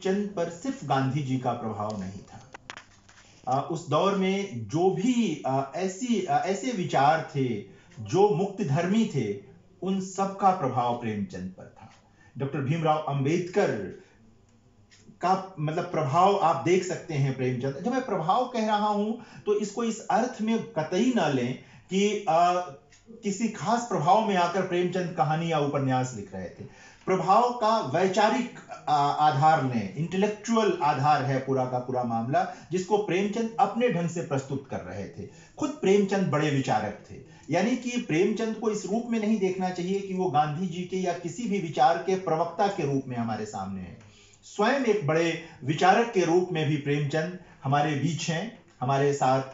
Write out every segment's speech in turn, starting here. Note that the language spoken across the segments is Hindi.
प्रेमचंद पर सिर्फ गांधी जी का प्रभाव नहीं था। उस दौर में जो भी ऐसे विचार थे जो मुक्त धर्मी थे, उन सब का प्रभाव प्रेमचंद पर था। डॉक्टर भीमराव अंबेडकर का मतलब प्रभाव आप देख सकते हैं प्रेमचंद। जब मैं प्रभाव कह रहा हूं तो इसको इस अर्थ में कतई ना लें कि किसी खास प्रभाव में आकर प्रेमचंद कहानी या उपन्यास लिख रहे थे। प्रभाव का वैचारिक आधार ने, इंटेलेक्चुअल आधार है पूरा का पूरा मामला, जिसको प्रेमचंद अपने ढंग से प्रस्तुत कर रहे थे। खुद प्रेमचंद बड़े विचारक थे, यानी कि प्रेमचंद को इस रूप में नहीं देखना चाहिए कि वो गांधी जी के या किसी भी विचार के प्रवक्ता के रूप में हमारे सामने है। स्वयं एक बड़े विचारक के रूप में भी प्रेमचंद हमारे बीच हैं, हमारे साथ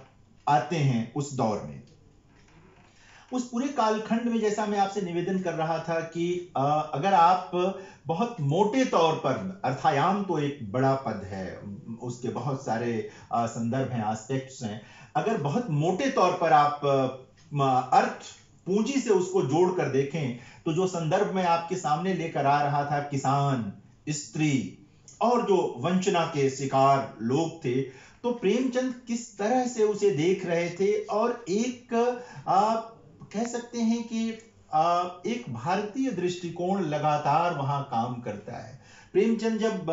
आते हैं उस दौर में। उस पूरे कालखंड में जैसा मैं आपसे निवेदन कर रहा था कि अगर आप बहुत मोटे तौर पर, अर्थायाम तो एक बड़ा पद है, उसके बहुत सारे संदर्भ हैं, एस्पेक्ट्स हैं, अगर बहुत मोटे तौर पर आप अर्थ पूंजी से उसको जोड़ कर देखें तो जो संदर्भ मैं आपके सामने लेकर आ रहा था, किसान, स्त्री और जो वंचना के शिकार लोग थे, तो प्रेमचंद किस तरह से उसे देख रहे थे और एक कह सकते हैं कि एक भारतीय दृष्टिकोण लगातार वहां काम करता है। प्रेमचंद जब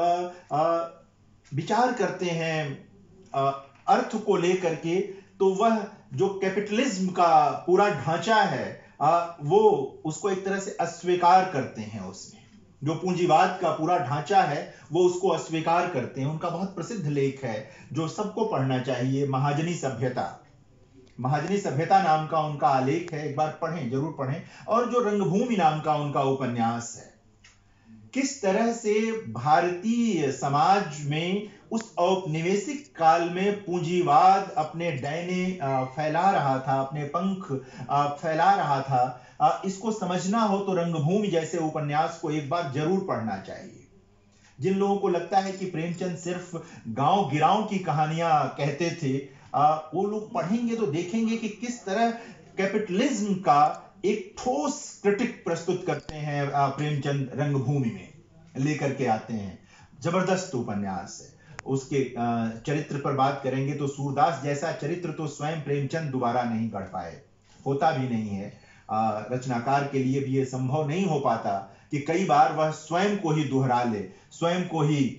विचार करते हैं अर्थ को लेकर के, तो वह जो कैपिटलिज्म का पूरा ढांचा है वो उसको एक तरह से अस्वीकार करते हैं। उसमें जो पूंजीवाद का पूरा ढांचा है वो उसको अस्वीकार करते हैं। उनका बहुत प्रसिद्ध लेख है जो सबको पढ़ना चाहिए, महाजनी सभ्यता। महाजनी सभ्यता नाम का उनका आलेख है, एक बार पढ़ें, जरूर पढ़ें। और जो रंगभूमि नाम का उनका उपन्यास है, किस तरह से भारतीय समाज में उस औपनिवेशिक काल में पूंजीवाद अपने डैने फैला रहा था, अपने पंख फैला रहा था। इसको समझना हो तो रंगभूमि जैसे उपन्यास को एक बार जरूर पढ़ना चाहिए। जिन लोगों को लगता है कि प्रेमचंद सिर्फ गांव गिरांव की कहानियां कहते थे, वो लोग पढ़ेंगे तो देखेंगे कि किस तरह कैपिटलिज्म का एक ठोस क्रिटिक प्रस्तुत करते हैं प्रेमचंद, रंगभूमि में लेकर के आते हैं। जबरदस्त उपन्यास है। उसके चरित्र पर बात करेंगे तो सूरदास जैसा चरित्र तो स्वयं प्रेमचंद दोबारा नहीं गढ़ पाए, होता भी नहीं है। रचनाकार के लिए भी यह संभव नहीं हो पाता कि कई बार वह स्वयं को ही दोहरा ले, स्वयं को ही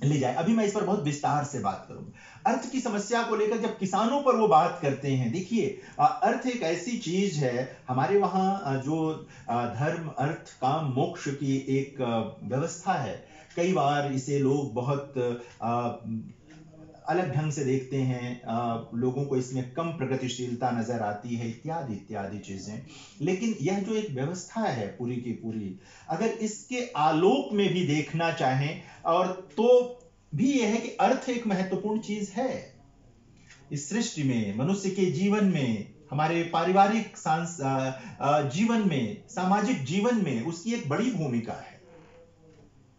ले जाए। अभी मैं इस पर बहुत विस्तार से बात करूंगा। अर्थ की समस्या को लेकर जब किसानों पर वो बात करते हैं, देखिए अर्थ एक ऐसी चीज है, हमारे वहां जो धर्म, अर्थ, काम, मोक्ष की एक व्यवस्था है, कई बार इसे लोग बहुत अलग ढंग से देखते हैं, लोगों को इसमें कम प्रगतिशीलता नजर आती है, इत्यादि इत्यादि चीजें। लेकिन यह जो एक व्यवस्था है पूरी की पूरी, अगर इसके आलोक में भी देखना चाहें और तो भी यह है कि अर्थ एक महत्वपूर्ण चीज है इस सृष्टि में, मनुष्य के जीवन में, हमारे पारिवारिक जीवन में, सामाजिक जीवन में उसकी एक बड़ी भूमिका है।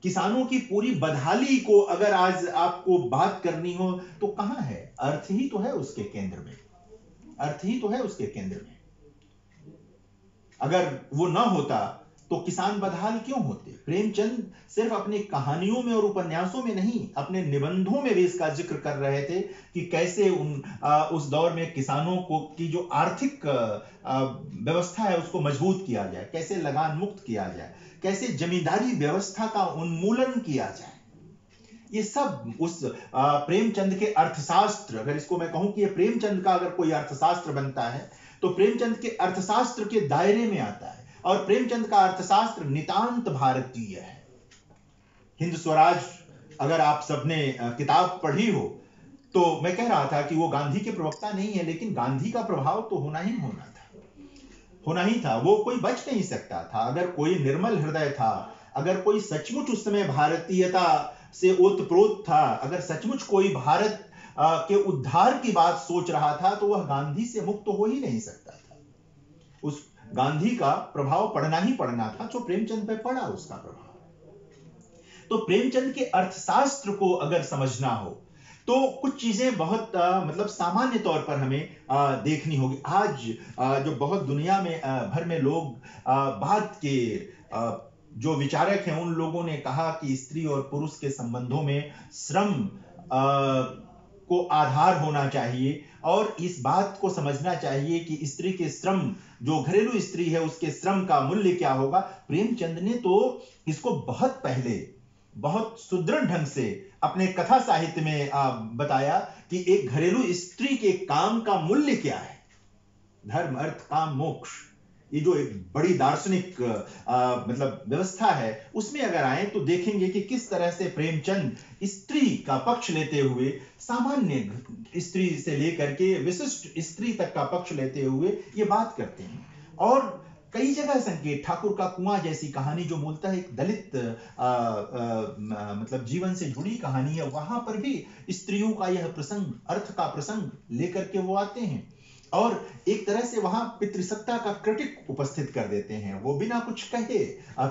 किसानों की पूरी बदहाली को अगर आज आपको बात करनी हो तो कहां है? अर्थ ही तो है उसके केंद्र में, अर्थ ही तो है उसके केंद्र में। अगर वो ना होता तो किसान बदहाल क्यों होते? प्रेमचंद सिर्फ अपनी कहानियों में और उपन्यासों में नहीं, अपने निबंधों में भी इसका जिक्र कर रहे थे कि कैसे उस दौर में किसानों को की जो आर्थिक व्यवस्था है उसको मजबूत किया जाए, कैसे लगान मुक्त किया जाए, कैसे जमींदारी व्यवस्था का उन्मूलन किया जाए। ये सब उस प्रेमचंद के अर्थशास्त्र, अगर इसको मैं कहूं कि ये प्रेमचंद का अगर कोई अर्थशास्त्र बनता है तो प्रेमचंद के अर्थशास्त्र के दायरे में आता है। और प्रेमचंद का अर्थशास्त्र नितांत भारतीय है। हिंद स्वराज अगर आप सबने किताब पढ़ी हो तो मैं कह रहा था कि वो गांधी के प्रवक्ता नहीं है, लेकिन गांधी का प्रभाव तो होना ही था। वो कोई बच नहीं सकता था। अगर कोई निर्मल हृदय था, अगर कोई सचमुच उस समय भारतीयता से ओतप्रोत था, अगर सचमुच कोई भारत के उद्धार की बात सोच रहा था, तो वह गांधी से मुक्त हो ही नहीं सकता था। उस गांधी का प्रभाव पड़ना ही पड़ना था, जो प्रेमचंद पे पड़ा उसका प्रभाव। तो प्रेमचंद के अर्थशास्त्र को अगर समझना हो तो कुछ चीजें बहुत मतलब सामान्य तौर पर हमें देखनी होगी। आज जो बहुत दुनिया में भर में लोग बात के जो विचारक हैं उन लोगों ने कहा कि स्त्री और पुरुष के संबंधों में श्रम को आधार होना चाहिए और इस बात को समझना चाहिए कि स्त्री के श्रम, जो घरेलू स्त्री है उसके श्रम का मूल्य क्या होगा। प्रेमचंद ने तो इसको बहुत पहले बहुत सुदृढ़ ढंग से अपने कथा साहित्य में बताया कि एक घरेलू स्त्री के काम का मूल्य क्या है। धर्म अर्थ काम मोक्ष, ये जो एक बड़ी दार्शनिक मतलब व्यवस्था है, उसमें अगर आए तो देखेंगे कि किस तरह से प्रेमचंद स्त्री का पक्ष लेते हुए, सामान्य स्त्री से लेकर के विशिष्ट स्त्री तक का पक्ष लेते हुए ये बात करते हैं। और कई जगह संकेत, ठाकुर का कुआं जैसी कहानी जो मूलतः एक दलित मतलब जीवन से जुड़ी कहानी है, वहां पर भी स्त्रियों का यह प्रसंग, अर्थ का प्रसंग लेकर के वो आते हैं और एक तरह से वहां पितृसत्ता का क्रिटिक उपस्थित कर देते हैं, वो बिना कुछ कहे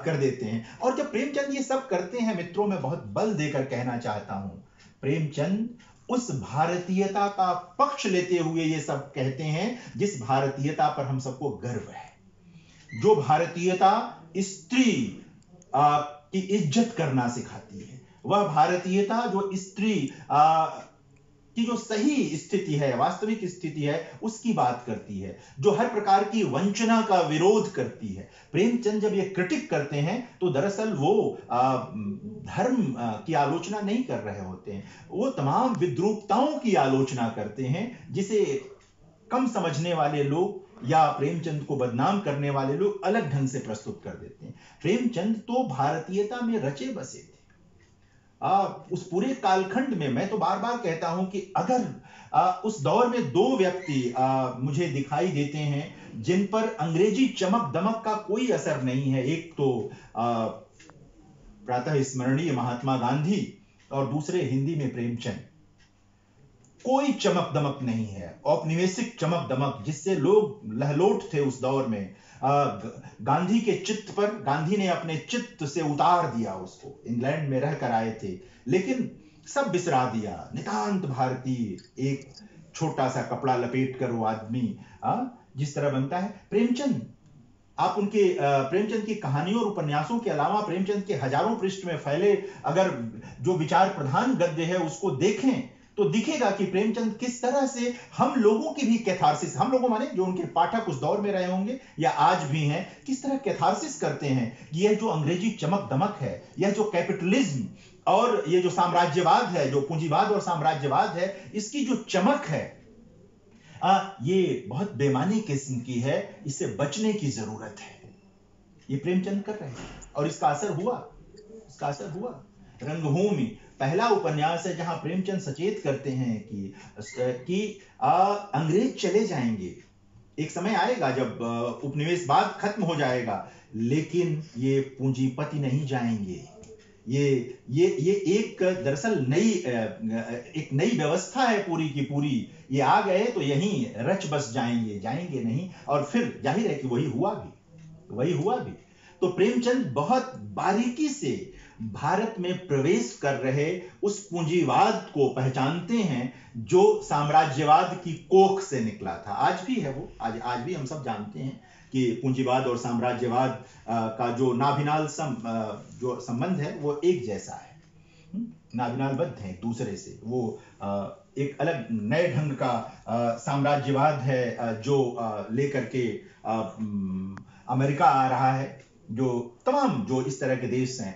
कर देते हैं। और जब प्रेमचंद ये सब करते हैं मित्रों, मैं बहुत बल देकर कहना चाहता हूं, प्रेमचंद उस भारतीयता का पक्ष लेते हुए ये सब कहते हैं जिस भारतीयता पर हम सबको गर्व है, जो भारतीयता स्त्री की इज्जत करना सिखाती है, वह भारतीयता जो स्त्री की जो सही स्थिति है, वास्तविक स्थिति है, उसकी बात करती है, जो हर प्रकार की वंचना का विरोध करती है। प्रेमचंद जब ये क्रिटिक करते हैं तो दरअसल वो धर्म की आलोचना नहीं कर रहे होते हैं, वो तमाम विद्रूपताओं की आलोचना करते हैं जिसे कम समझने वाले लोग या प्रेमचंद को बदनाम करने वाले लोग अलग ढंग से प्रस्तुत कर देते हैं। प्रेमचंद तो भारतीयता में रचे बसे थे। उस पूरे कालखंड में मैं तो बार बार कहता हूं कि अगर उस दौर में दो व्यक्ति मुझे दिखाई देते हैं जिन पर अंग्रेजी चमक दमक का कोई असर नहीं है, एक तो प्रातः स्मरणीय महात्मा गांधी और दूसरे हिंदी में प्रेमचंद। कोई चमक दमक नहीं है, औपनिवेशिक चमक दमक जिससे लोग लहलोट थे उस दौर में। गांधी के चित्त पर, गांधी ने अपने चित्त से उतार दिया उसको, इंग्लैंड में रह कर आए थे लेकिन सब बिसरा दिया। नितांत भारतीय, एक छोटा सा कपड़ा लपेट कर वो आदमी जिस तरह बनता है। प्रेमचंद, आप उनके प्रेमचंद की कहानियों और उपन्यासों के अलावा प्रेमचंद के हजारों पृष्ठ में फैले अगर जो विचार प्रधान गद्य है उसको देखें तो दिखेगा कि प्रेमचंद किस तरह से हम लोगों की भी कैथारसिस, हम लोगों माने जो उनके पाठक उस दौर में रहे होंगे या आज भी हैं, किस तरह कैथारसिस करते हैं। यह जो अंग्रेजी चमक दमक है, यह जो कैपिटलिज्म और ये जो साम्राज्यवाद है, जो पूंजीवाद और साम्राज्यवाद है, इसकी जो चमक है ये बहुत बेमानी किस्म की है, इससे बचने की जरूरत है। ये प्रेमचंद कर रहे हैं और इसका असर हुआ। रंगभूमि पहला उपन्यास है जहां प्रेमचंद सचेत करते हैं कि अंग्रेज चले जाएंगे, एक समय आएगा जब उपनिवेशवाद खत्म हो जाएगा, लेकिन ये पूंजीपति नहीं जाएंगे। ये एक दरअसल एक नई व्यवस्था है पूरी की पूरी। ये आ गए तो यहीं रच बस जाएंगे नहीं। और फिर जाहिर है कि वही हुआ भी। तो प्रेमचंद बहुत बारीकी से भारत में प्रवेश कर रहे उस पूंजीवाद को पहचानते हैं जो साम्राज्यवाद की कोख से निकला था। आज भी है वो, आज भी हम सब जानते हैं कि पूंजीवाद और साम्राज्यवाद का जो नाभिनाल जो संबंध है वो एक जैसा है, नाभिनालबद्ध है एक दूसरे से। वो एक अलग नए ढंग का साम्राज्यवाद है जो लेकर के अमेरिका आ रहा है, जो तमाम जो इस तरह के देश हैं।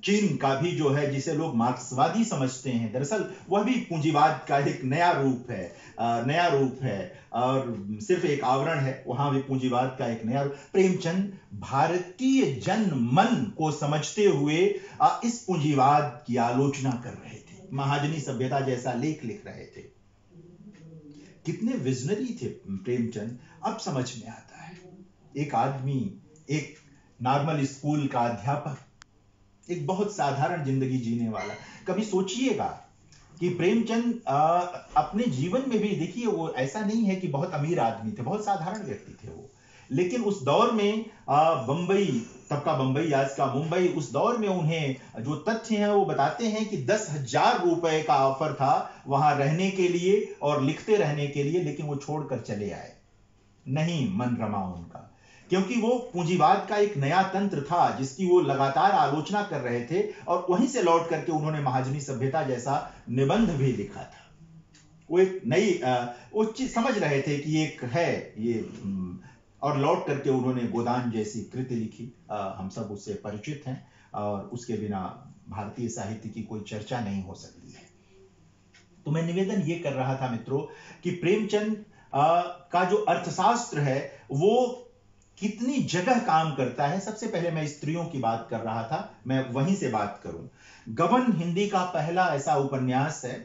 चीन का भी जो है जिसे लोग मार्क्सवादी समझते हैं, दरअसल वह भी पूंजीवाद का एक नया रूप है और सिर्फ एक आवरण है, वहां भी पूंजीवाद का एक नया रूप। प्रेमचंद भारतीय जन मन को समझते हुए इस पूंजीवाद की आलोचना कर रहे थे, महाजनी सभ्यता जैसा लेख लिख रहे थे। कितने विजनरी थे प्रेमचंद, अब समझ में आता है। एक आदमी, एक नॉर्मल स्कूल का अध्यापक, एक बहुत साधारण जिंदगी जीने वाला। कभी सोचिएगा कि प्रेमचंद अपने जीवन में भी, देखिए वो ऐसा नहीं है कि बहुत अमीर आदमी थे, बहुत साधारण व्यक्ति थे वो, लेकिन उस दौर में बंबई, तब का बंबई आज का मुंबई, उस दौर में उन्हें जो तथ्य हैं वो बताते हैं कि 10,000 रुपए का ऑफर था वहां रहने के लिए और लिखते रहने के लिए, लेकिन वो छोड़कर चले आए, नहीं मन रमा उनका। क्योंकि वो पूंजीवाद का एक नया तंत्र था जिसकी वो लगातार आलोचना कर रहे थे, और वहीं से लौट करके उन्होंने महाजनी सभ्यता जैसा निबंध भी लिखा था। वो एक नई वो चीज समझ रहे थे कि एक है ये, और लौट करके उन्होंने गोदान जैसी कृति लिखी। हम सब उससे परिचित हैं, और उसके बिना भारतीय साहित्य की कोई चर्चा नहीं हो सकती है। तो मैं निवेदन ये कर रहा था मित्रों कि प्रेमचंद का जो अर्थशास्त्र है वो कितनी जगह काम करता है। सबसे पहले मैं स्त्रियों की बात कर रहा था, मैं वहीं से बात करूं। गबन हिंदी का पहला ऐसा उपन्यास है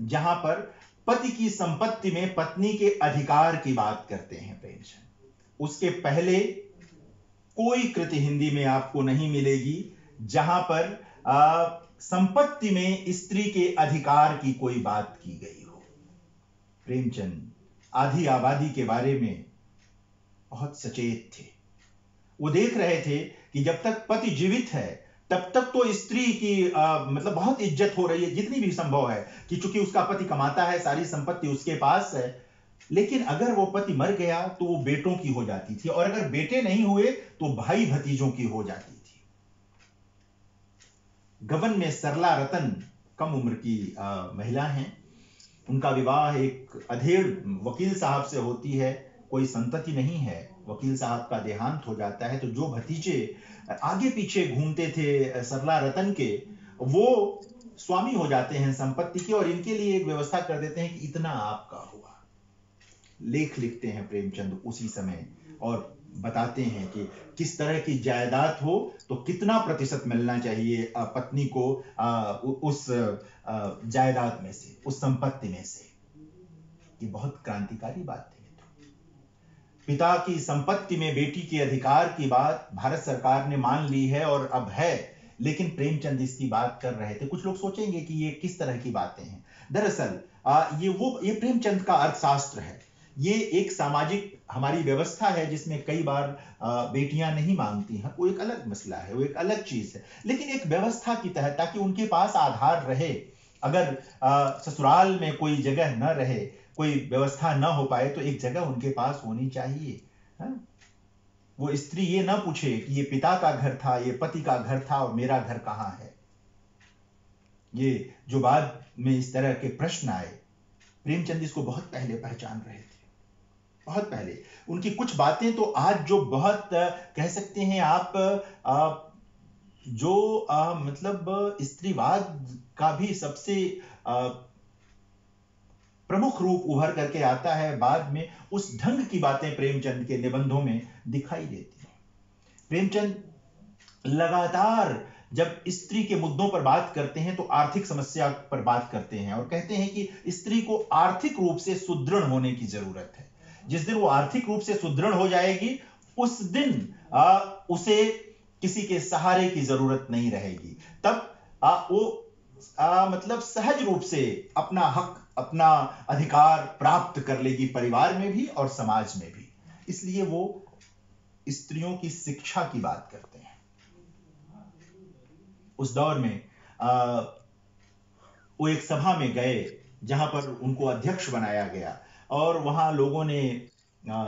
जहां पर पति की संपत्ति में पत्नी के अधिकार की बात करते हैं प्रेमचंद। उसके पहले कोई कृति हिंदी में आपको नहीं मिलेगी जहां पर संपत्ति में स्त्री के अधिकार की कोई बात की गई हो। प्रेमचंद आधी आबादी के बारे में बहुत सचेत थे। वो देख रहे थे कि जब तक पति जीवित है तब तक तो स्त्री की मतलब बहुत इज्जत हो रही है, जितनी भी संभव है, कि चूंकि उसका पति कमाता है, सारी संपत्ति उसके पास है। लेकिन अगर वो पति मर गया तो वो बेटों की हो जाती थी, और अगर बेटे नहीं हुए तो भाई भतीजों की हो जाती थी। गबन में सरला रतन कम उम्र की महिला हैं। उनका विवाह एक अधेड़ वकील साहब से होती है, कोई संतति नहीं है। वकील साहब का देहांत हो जाता है, तो जो भतीजे आगे पीछे घूमते थे सरला रतन के, वो स्वामी हो जाते हैं संपत्ति के, और इनके लिए एक व्यवस्था कर देते हैं कि इतना आपका हुआ। लेख लिखते हैं प्रेमचंद उसी समय, और बताते हैं कि किस तरह की जायदाद हो तो कितना प्रतिशत मिलना चाहिए पत्नी को उस जायदाद में से, उस संपत्ति में से। ये बहुत क्रांतिकारी बात थी। पिता की संपत्ति में बेटी के अधिकार की बात भारत सरकार ने मान ली है और अब है, लेकिन प्रेमचंद इसकी बात कर रहे थे। कुछ लोग सोचेंगे कि ये किस तरह की बातें हैं। दरअसल ये प्रेमचंद का अर्थशास्त्र है। ये एक सामाजिक हमारी व्यवस्था है जिसमें कई बार बेटियां नहीं मांगती हैं, वो एक अलग मसला है, वो एक अलग चीज है, लेकिन एक व्यवस्था की तहत, ताकि उनके पास आधार रहे। अगर ससुराल में कोई जगह न रहे, कोई व्यवस्था न हो पाए, तो एक जगह उनके पास होनी चाहिए। वो स्त्री ये ना पूछे कि ये पिता का घर था, ये पति का घर था, और मेरा घर कहां है। ये जो बाद में इस तरह के प्रश्न आए, प्रेमचंद इसको बहुत पहले पहचान रहे थे, बहुत पहले। उनकी कुछ बातें तो आज जो बहुत कह सकते हैं आप, जो मतलब स्त्रीवाद का भी सबसे प्रमुख रूप उभर करके आता है बाद में, उस ढंग की बातें प्रेमचंद के निबंधों में दिखाई देती हैं। प्रेमचंद लगातार जब स्त्री के मुद्दों पर बात करते हैं तो आर्थिक समस्या पर बात करते हैं, और कहते हैं कि स्त्री को आर्थिक रूप से सुदृढ़ होने की जरूरत है। जिस दिन वो आर्थिक रूप से सुदृढ़ हो जाएगी, उस दिन उसे किसी के सहारे की जरूरत नहीं रहेगी। तब वो मतलब सहज रूप से अपना हक, अपना अधिकार प्राप्त कर लेगी, परिवार में भी और समाज में भी। इसलिए वो स्त्रियों की शिक्षा की बात करते हैं। उस दौर में वो एक सभा में गए जहां पर उनको अध्यक्ष बनाया गया, और वहां लोगों ने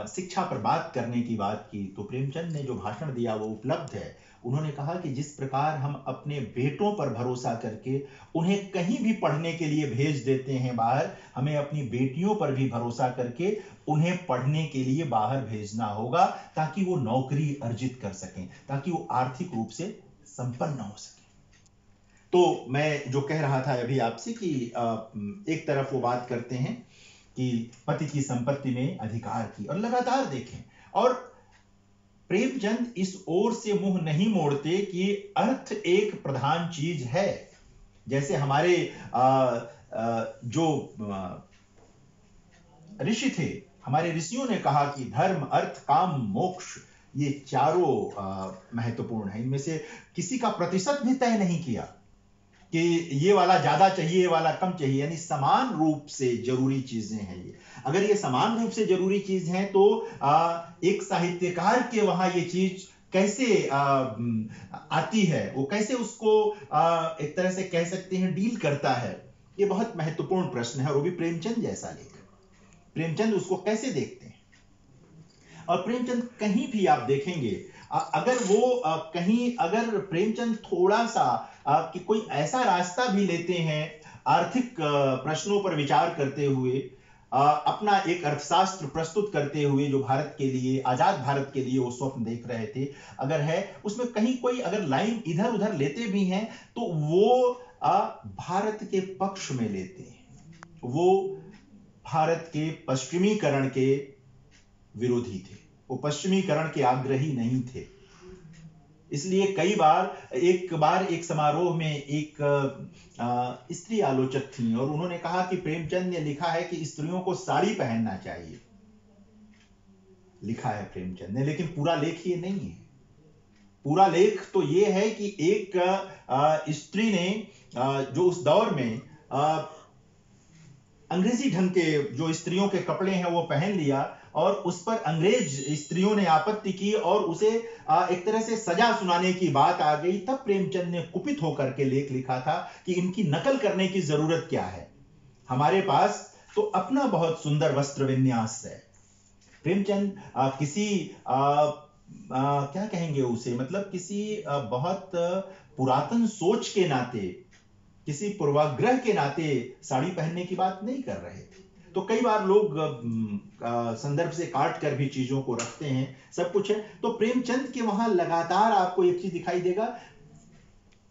शिक्षा पर बात करने की बात की। तो प्रेमचंद ने जो भाषण दिया वो उपलब्ध है। उन्होंने कहा कि जिस प्रकार हम अपने बेटों पर भरोसा करके उन्हें कहीं भी पढ़ने के लिए भेज देते हैं बाहर, हमें अपनी बेटियों पर भी भरोसा करके उन्हें पढ़ने के लिए बाहर भेजना होगा, ताकि वो नौकरी अर्जित कर सकें, ताकि वो आर्थिक रूप से संपन्न हो सके। तो मैं जो कह रहा था अभी आपसे कि एक तरफ वो बात करते हैं कि पति की संपत्ति में अधिकार की, और लगातार देखें, और प्रेमचंद इस ओर से मुंह नहीं मोड़ते कि अर्थ एक प्रधान चीज है। जैसे हमारे जो ऋषि थे, हमारे ऋषियों ने कहा कि धर्म, अर्थ, काम, मोक्ष, ये चारों महत्वपूर्ण है। इनमें से किसी का प्रतिशत भी तय नहीं किया कि ये वाला ज्यादा चाहिए, ये वाला कम चाहिए, यानी समान रूप से जरूरी चीजें हैं ये। अगर ये समान रूप से जरूरी चीज है तो एक साहित्यकार के वहां ये चीज कैसे आती है, वो कैसे उसको एक तरह से कह सकते हैं डील करता है, ये बहुत महत्वपूर्ण प्रश्न है। और वो भी प्रेमचंद जैसा लेखक, प्रेमचंद उसको कैसे देखते हैं। और प्रेमचंद कहीं भी आप देखेंगे, अगर वो कहीं अगर प्रेमचंद थोड़ा सा कि कोई ऐसा रास्ता भी लेते हैं आर्थिक प्रश्नों पर विचार करते हुए, अपना एक अर्थशास्त्र प्रस्तुत करते हुए जो भारत के लिए, आजाद भारत के लिए वो स्वप्न देख रहे थे, अगर है उसमें कहीं कोई अगर लाइन इधर उधर लेते भी हैं तो वो भारत के पक्ष में लेते हैं। वो भारत के पश्चिमीकरण के विरोधी थे, वो पश्चिमीकरण के आग्रही नहीं थे। इसलिए कई बार एक समारोह में एक स्त्री आलोचक थी और उन्होंने कहा कि प्रेमचंद ने लिखा है कि स्त्रियों को साड़ी पहनना चाहिए, लिखा है प्रेमचंद ने, लेकिन पूरा लेख ये नहीं है। पूरा लेख तो ये है कि एक स्त्री ने जो उस दौर में अंग्रेजी ढंग के जो स्त्रियों के कपड़े हैं वो पहन लिया और उस पर अंग्रेज स्त्रियों ने आपत्ति की और उसे एक तरह से सजा सुनाने की बात आ गई। तब प्रेमचंद ने कुपित होकर के लेख लिखा था कि इनकी नकल करने की जरूरत क्या है, हमारे पास तो अपना बहुत सुंदर वस्त्र विन्यास है। प्रेमचंद किसी क्या कहेंगे उसे, मतलब किसी बहुत पुरातन सोच के नाते, किसी पूर्वाग्रह के नाते साड़ी पहनने की बात नहीं कर रहे थे। तो कई बार लोग संदर्भ से काट कर भी चीजों को रखते हैं, सब कुछ है। तो प्रेमचंद के वहां लगातार आपको एक चीज दिखाई देगा,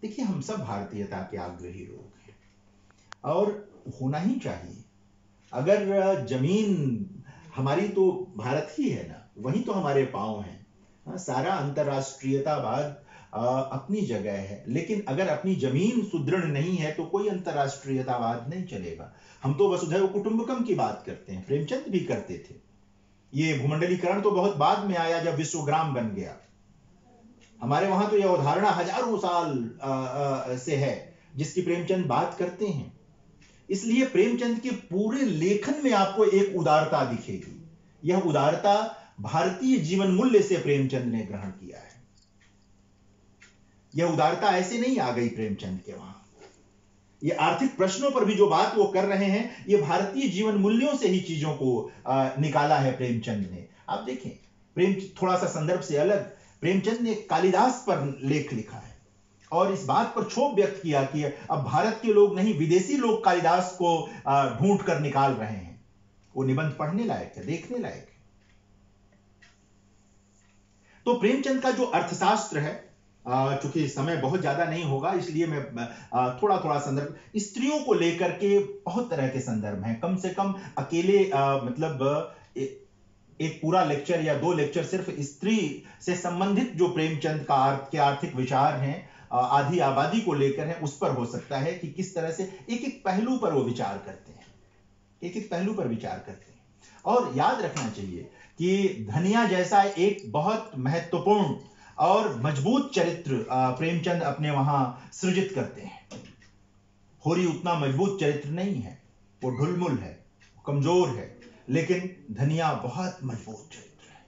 देखिए हम सब भारतीयता के आग्रही लोग हैं और होना ही चाहिए। अगर जमीन हमारी तो भारत ही है ना, वही तो हमारे पांव हैं। सारा अंतरराष्ट्रीयतावाद अपनी जगह है, लेकिन अगर अपनी जमीन सुदृढ़ नहीं है तो कोई अंतरराष्ट्रीयतावाद नहीं चलेगा। हम तो वसुधैव कुटुंबकम की बात करते हैं, प्रेमचंद भी करते थे। ये भूमंडलीकरण तो बहुत बाद में आया जब विश्वग्राम बन गया। हमारे वहां तो यह अवधारणा हजारों साल से है जिसकी प्रेमचंद बात करते हैं। इसलिए प्रेमचंद के पूरे लेखन में आपको एक उदारता दिखेगी। यह उदारता भारतीय जीवन मूल्य से प्रेमचंद ने ग्रहण किया है। यह उदारता ऐसे नहीं आ गई प्रेमचंद के वहां। ये आर्थिक प्रश्नों पर भी जो बात वो कर रहे हैं, ये भारतीय जीवन मूल्यों से ही चीजों को निकाला है प्रेमचंद ने। आप देखें, प्रेम थोड़ा सा संदर्भ से अलग, प्रेमचंद ने कालिदास पर लेख लिखा है और इस बात पर क्षोभ व्यक्त किया कि अब भारत के लोग नहीं, विदेशी लोग कालिदास को ढूंढ कर निकाल रहे हैं। वो निबंध पढ़ने लायक है, देखने लायक है। तो प्रेमचंद का जो अर्थशास्त्र है, चूंकि समय बहुत ज्यादा नहीं होगा इसलिए मैं थोड़ा थोड़ा संदर्भ, स्त्रियों को लेकर के बहुत तरह के संदर्भ हैं। कम से कम अकेले मतलब एक पूरा लेक्चर या 2 लेक्चर सिर्फ स्त्री से संबंधित जो प्रेमचंद के आर्थिक विचार हैं, आधी आबादी को लेकर है, उस पर हो सकता है कि किस तरह से एक एक पहलू पर वो विचार करते हैं, एक एक पहलू पर विचार करते हैं। और याद रखना चाहिए कि धनिया जैसा एक बहुत महत्वपूर्ण और मजबूत चरित्र प्रेमचंद अपने वहां सृजित करते हैं। होरी उतना मजबूत चरित्र नहीं है, वो ढुलमुल है, कमजोर है, लेकिन धनिया बहुत मजबूत चरित्र है।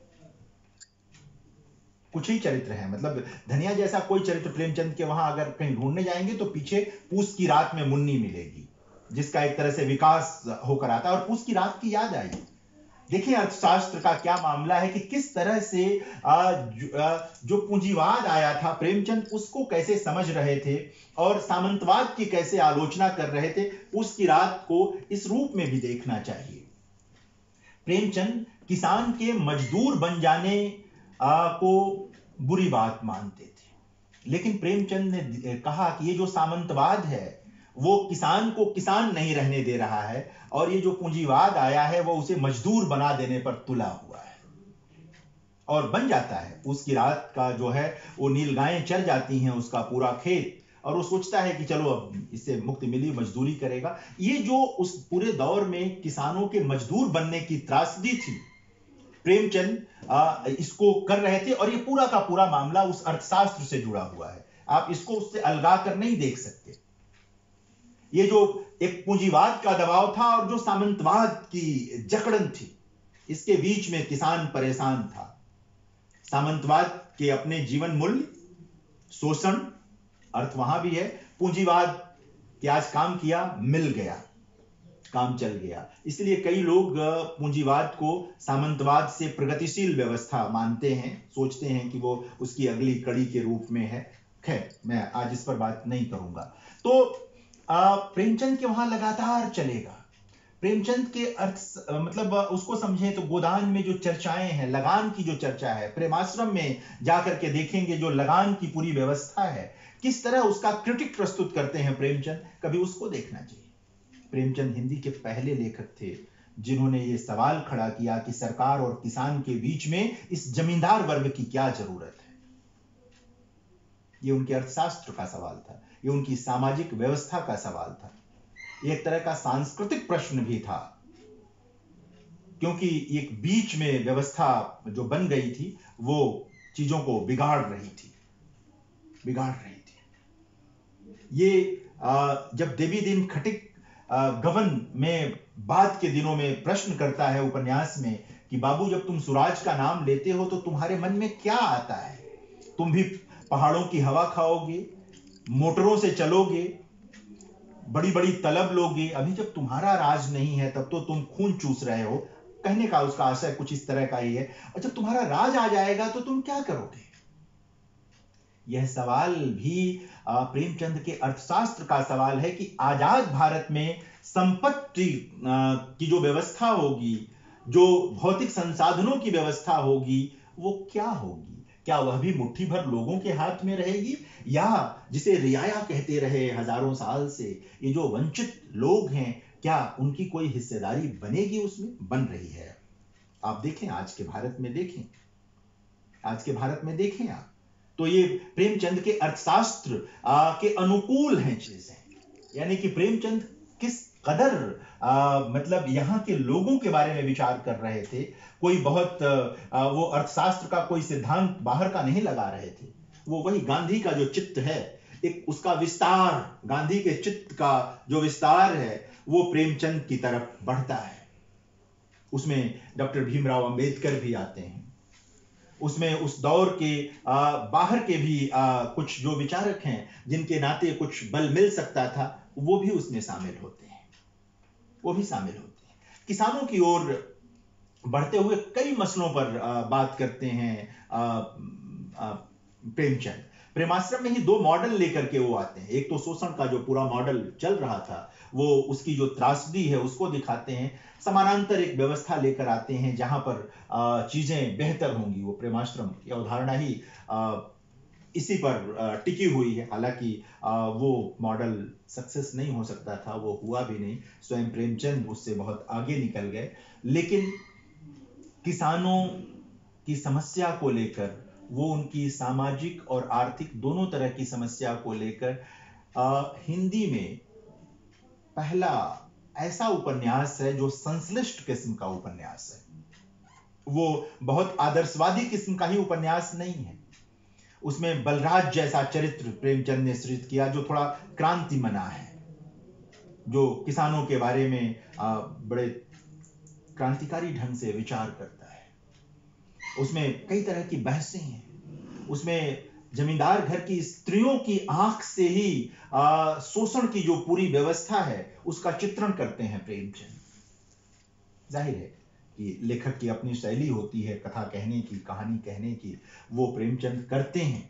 कुछ ही चरित्र है, मतलब धनिया जैसा कोई चरित्र प्रेमचंद के वहां अगर कहीं ढूंढने जाएंगे तो पीछे पूस की रात में मुन्नी मिलेगी, जिसका एक तरह से विकास होकर आता है। और पूस की रात की याद आई। देखिए अर्थशास्त्र का क्या मामला है कि किस तरह से जो पूंजीवाद आया था, प्रेमचंद उसको कैसे समझ रहे थे और सामंतवाद की कैसे आलोचना कर रहे थे। उसकी रात को इस रूप में भी देखना चाहिए। प्रेमचंद किसान के मजदूर बन जाने को बुरी बात मानते थे, लेकिन प्रेमचंद ने कहा कि ये जो सामंतवाद है वो किसान को किसान नहीं रहने दे रहा है, और ये जो पूंजीवाद आया है वो उसे मजदूर बना देने पर तुला हुआ है और बन जाता है। उसकी रात का जो है वो नीलगायें चर जाती हैं उसका पूरा खेत, और वो सोचता है कि चलो अब इससे मुक्ति मिली, मजदूरी करेगा। ये जो उस पूरे दौर में किसानों के मजदूर बनने की त्रासदी थी, प्रेमचंद इसको कर रहे थे, और ये पूरा का पूरा मामला उस अर्थशास्त्र से जुड़ा हुआ है। आप इसको उससे अलगा कर नहीं देख सकते। ये जो एक पूंजीवाद का दबाव था और जो सामंतवाद की जकड़न थी, इसके बीच में किसान परेशान था। सामंतवाद के अपने जीवन मूल्य, शोषण, अर्थ वहां भी है, पूंजीवाद के आज काम किया, मिल गया, काम चल गया। इसलिए कई लोग पूंजीवाद को सामंतवाद से प्रगतिशील व्यवस्था मानते हैं, सोचते हैं कि वो उसकी अगली कड़ी के रूप में है। खैर, मैं आज इस पर बात नहीं करूंगा। तो प्रेमचंद के वहां लगातार चलेगा। प्रेमचंद के अर्थ मतलब उसको समझें तो गोदान में जो चर्चाएं हैं, लगान की जो चर्चा है, प्रेमाश्रम में जाकर के देखेंगे जो लगान की पूरी व्यवस्था है, किस तरह उसका क्रिटिक प्रस्तुत करते हैं प्रेमचंद, कभी उसको देखना चाहिए। प्रेमचंद हिंदी के पहले लेखक थे जिन्होंने ये सवाल खड़ा किया कि सरकार और किसान के बीच में इस जमींदार वर्ग की क्या जरूरत है। ये उनके अर्थशास्त्र का सवाल था, ये उनकी सामाजिक व्यवस्था का सवाल था, एक तरह का सांस्कृतिक प्रश्न भी था, क्योंकि एक बीच में व्यवस्था जो बन गई थी वो चीजों को बिगाड़ रही थी। ये जब देवी दिन खटिक गवन में बाद के दिनों में प्रश्न करता है उपन्यास में कि बाबू जब तुम स्वराज का नाम लेते हो तो तुम्हारे मन में क्या आता है? तुम भी पहाड़ों की हवा खाओगे, मोटरों से चलोगे, बड़ी बड़ी तलब लोगे, अभी जब तुम्हारा राज नहीं है तब तो तुम खून चूस रहे हो। कहने का उसका आशय कुछ इस तरह का ही है। और जब तुम्हारा राज आ जाएगा तो तुम क्या करोगे? यह सवाल भी प्रेमचंद के अर्थशास्त्र का सवाल है कि आजाद भारत में संपत्ति की जो व्यवस्था होगी, जो भौतिक संसाधनों की व्यवस्था होगी, वो क्या होगी? क्या वह भी मुट्ठी भर लोगों के हाथ में रहेगी, या जिसे रियाया कहते रहे हजारों साल से, ये जो वंचित लोग हैं, क्या उनकी कोई हिस्सेदारी बनेगी? उसमें बन रही है। आप देखें, आज के भारत में देखें आप, तो ये प्रेमचंद के अर्थशास्त्र के अनुकूल हैं चीजें। यानी कि प्रेमचंद किस कदर मतलब यहाँ के लोगों के बारे में विचार कर रहे थे। कोई बहुत वो अर्थशास्त्र का कोई सिद्धांत बाहर का नहीं लगा रहे थे। वो वही गांधी का जो चित्त है, एक उसका विस्तार, गांधी के चित्त का जो विस्तार है वो प्रेमचंद की तरफ बढ़ता है। उसमें डॉक्टर भीमराव अंबेडकर भी आते हैं, उसमें उस दौर के बाहर के भी कुछ जो विचारक हैं जिनके नाते कुछ बल मिल सकता था, वो भी उसमें शामिल होते हैं। किसानों की ओर बढ़ते हुए कई मसलों पर बात करते हैं प्रेमचंद। प्रेमाश्रम में ही दो मॉडल लेकर के वो आते हैं। एक तो शोषण का जो पूरा मॉडल चल रहा था, वो उसकी जो त्रासदी है उसको दिखाते हैं। समानांतर एक व्यवस्था लेकर आते हैं जहां पर चीजें बेहतर होंगी। वो प्रेमाश्रम की अवधारणा ही इसी पर टिकी हुई है। हालांकि वो मॉडल सक्सेस नहीं हो सकता था, वो हुआ भी नहीं। स्वयं प्रेमचंद उससे बहुत आगे निकल गए। लेकिन किसानों की समस्या को लेकर, वो उनकी सामाजिक और आर्थिक दोनों तरह की समस्या को लेकर हिंदी में पहला ऐसा उपन्यास है जो संश्लिष्ट किस्म का उपन्यास है। वो बहुत आदर्शवादी किस्म का ही उपन्यास नहीं है। उसमें बलराज जैसा चरित्र प्रेमचंद ने सृजित किया जो थोड़ा क्रांति मना है, जो किसानों के बारे में बड़े क्रांतिकारी ढंग से विचार करता है। उसमें कई तरह की बहसें हैं। उसमें जमींदार घर की स्त्रियों की आंख से ही शोषण की जो पूरी व्यवस्था है उसका चित्रण करते हैं प्रेमचंद। जाहिर है कि लेखक की अपनी शैली होती है कथा कहने की, कहानी कहने की, वो प्रेमचंद करते हैं।